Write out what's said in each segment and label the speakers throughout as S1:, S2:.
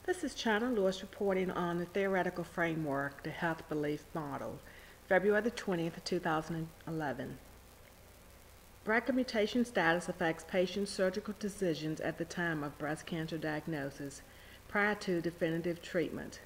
S1: This is China Lewis reporting on the theoretical framework, the health belief model, February the 20th, 2011. BRCA mutation status affects patients' surgical decisions at the time of breast cancer diagnosis prior to definitive treatment.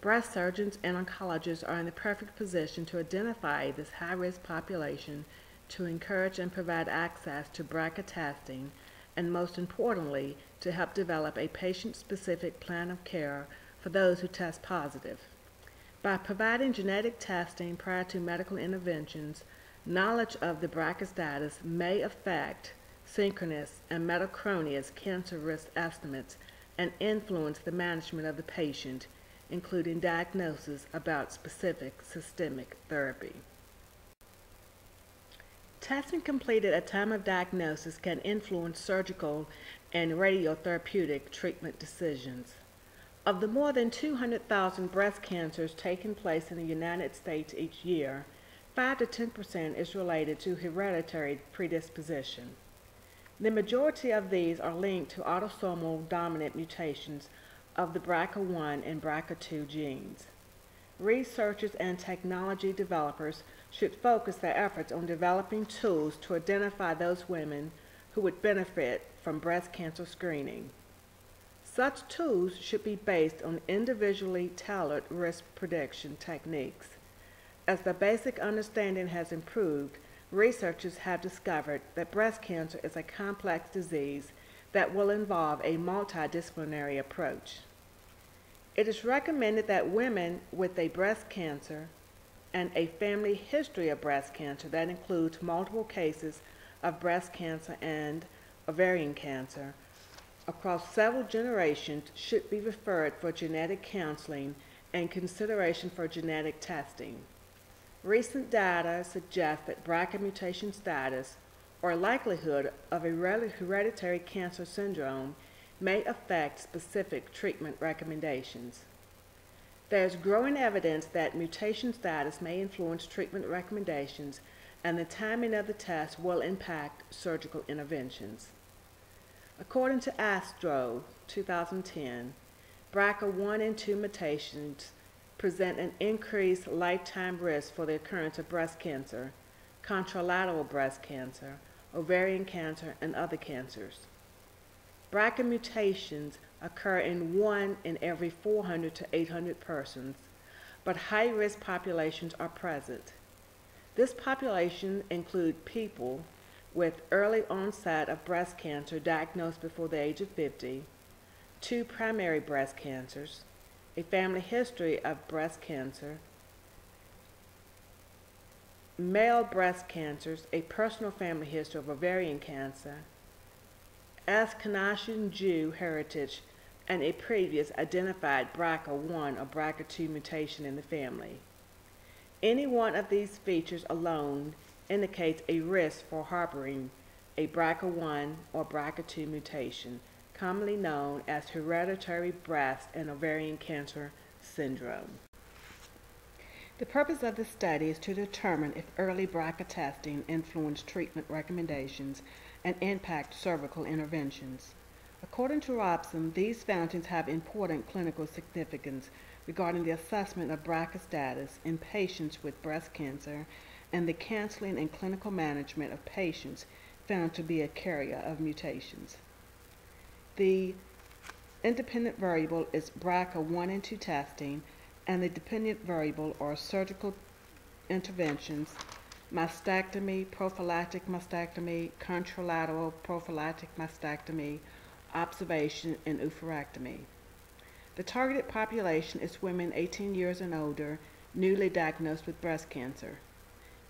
S1: Breast surgeons and oncologists are in the perfect position to identify this high-risk population to encourage and provide access to BRCA testing, and most importantly, to help develop a patient-specific plan of care for those who test positive. By providing genetic testing prior to medical interventions, knowledge of the BRCA status may affect synchronous and metachronous cancer risk estimates and influence the management of the patient, including diagnosis about specific systemic therapy. Testing completed at time of diagnosis can influence surgical and radiotherapeutic treatment decisions. Of the more than 200,000 breast cancers taking place in the United States each year, 5 to 10% is related to hereditary predisposition. The majority of these are linked to autosomal dominant mutations of the BRCA1 and BRCA2 genes. Researchers and technology developers should focus their efforts on developing tools to identify those women who would benefit from breast cancer screening. Such tools should be based on individually tailored risk prediction techniques. As the basic understanding has improved, researchers have discovered that breast cancer is a complex disease that will involve a multidisciplinary approach. It is recommended that women with a breast cancer and a family history of breast cancer that includes multiple cases of breast cancer and ovarian cancer across several generations should be referred for genetic counseling and consideration for genetic testing. Recent data suggest that BRCA mutation status or likelihood of a hereditary cancer syndrome may affect specific treatment recommendations. There is growing evidence that mutation status may influence treatment recommendations, and the timing of the test will impact surgical interventions. According to ASTRO 2010, BRCA1 and 2 mutations present an increased lifetime risk for the occurrence of breast cancer, contralateral breast cancer, ovarian cancer, and other cancers. BRCA mutations occur in 1 in every 400 to 800 persons, but high-risk populations are present. This population includes people with early onset of breast cancer diagnosed before the age of 50, 2 primary breast cancers, a family history of breast cancer, male breast cancers, a personal family history of ovarian cancer, Ashkenazi Jew heritage, and a previous identified BRCA1 or BRCA2 mutation in the family. Any one of these features alone indicates a risk for harboring a BRCA1 or BRCA2 mutation, commonly known as hereditary breast and ovarian cancer syndrome. The purpose of this study is to determine if early BRCA testing influenced treatment recommendations and impact cervical interventions. According to Robson, these findings have important clinical significance regarding the assessment of BRCA status in patients with breast cancer and the counseling and clinical management of patients found to be a carrier of mutations. The independent variable is BRCA1 and 2 testing, and the dependent variable are surgical interventions, mastectomy, prophylactic mastectomy, contralateral prophylactic mastectomy, observation, and oophorectomy. The targeted population is women 18 years and older, newly diagnosed with breast cancer.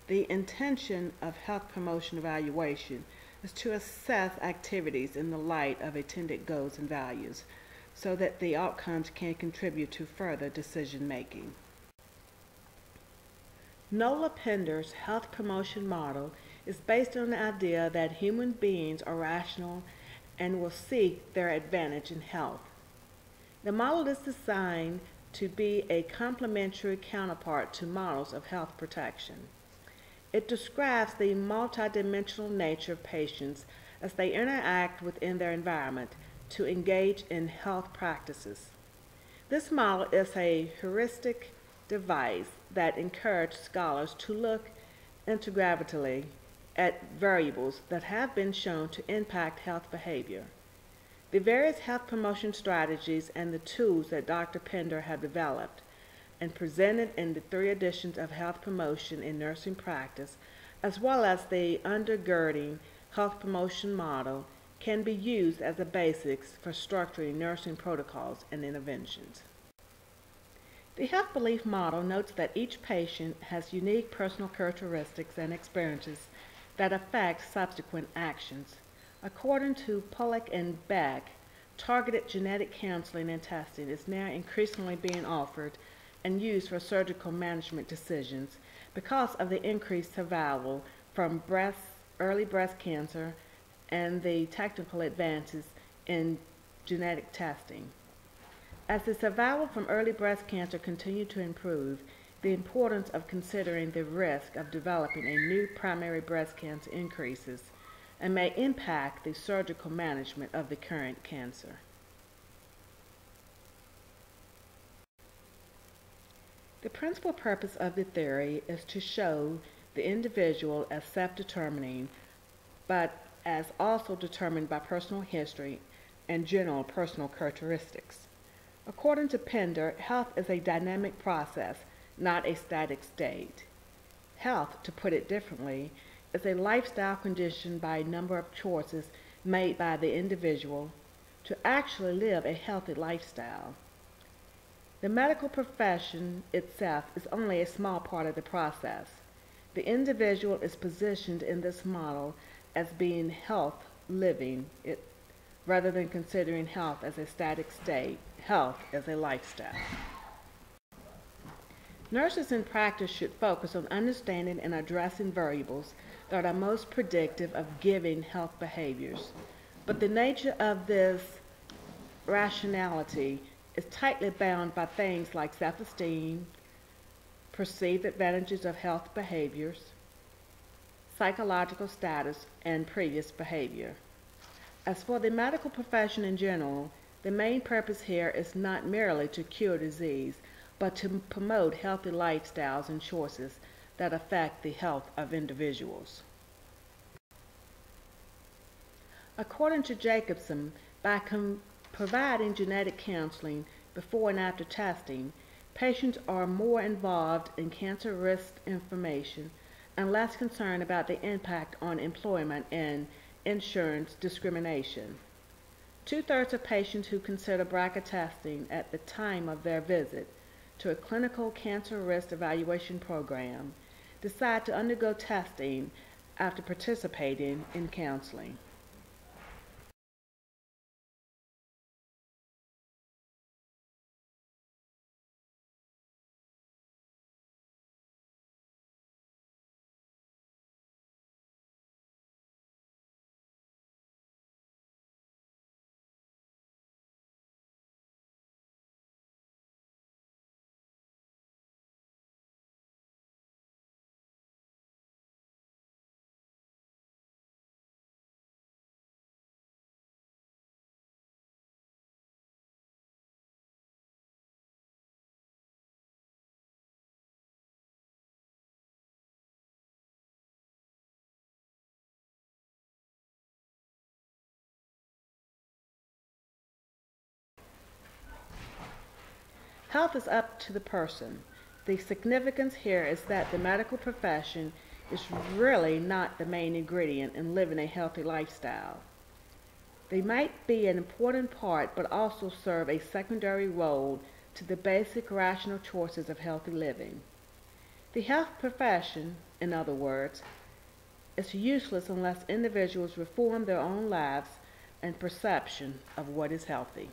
S1: The intention of health promotion evaluation is to assess activities in the light of intended goals and values so that the outcomes can contribute to further decision making. Nola Pender's health promotion model is based on the idea that human beings are rational and will seek their advantage in health. The model is designed to be a complementary counterpart to models of health protection. It describes the multidimensional nature of patients as they interact within their environment, to engage in health practices. This model is a heuristic device that encourages scholars to look integratively at variables that have been shown to impact health behavior. The various health promotion strategies and the tools that Dr. Pender have developed and presented in the 3 editions of Health Promotion in Nursing Practice, as well as the undergirding health promotion model, can be used as a basis for structuring nursing protocols and interventions. The health belief model notes that each patient has unique personal characteristics and experiences that affect subsequent actions. According to Pollack and Beck, targeted genetic counseling and testing is now increasingly being offered and used for surgical management decisions because of the increased survival from early breast cancer and the technical advances in genetic testing. As the survival from early breast cancer continues to improve, the importance of considering the risk of developing a new primary breast cancer increases and may impact the surgical management of the current cancer. The principal purpose of the theory is to show the individual as self-determining, but as also determined by personal history and general personal characteristics. According to Pender, health is a dynamic process, not a static state. Health, to put it differently, is a lifestyle conditioned by a number of choices made by the individual to actually live a healthy lifestyle. The medical profession itself is only a small part of the process. The individual is positioned in this model as being health living, rather than considering health as a static state, health as a lifestyle. Nurses in practice should focus on understanding and addressing variables that are most predictive of giving health behaviors. But the nature of this rationality is tightly bound by things like self-esteem, perceived advantages of health behaviors, psychological status, and previous behavior. As for the medical profession in general, the main purpose here is not merely to cure disease, but to promote healthy lifestyles and choices that affect the health of individuals. According to Jacobson, by providing genetic counseling before and after testing, patients are more involved in cancer risk information and less concerned about the impact on employment and insurance discrimination. 2/3 of patients who consider BRCA testing at the time of their visit to a clinical cancer risk evaluation program decide to undergo testing after participating in counseling. Health is up to the person. The significance here is that the medical profession is really not the main ingredient in living a healthy lifestyle. They might be an important part, but also serve a secondary role to the basic rational choices of healthy living. The health profession, in other words, is useless unless individuals reform their own lives and perception of what is healthy.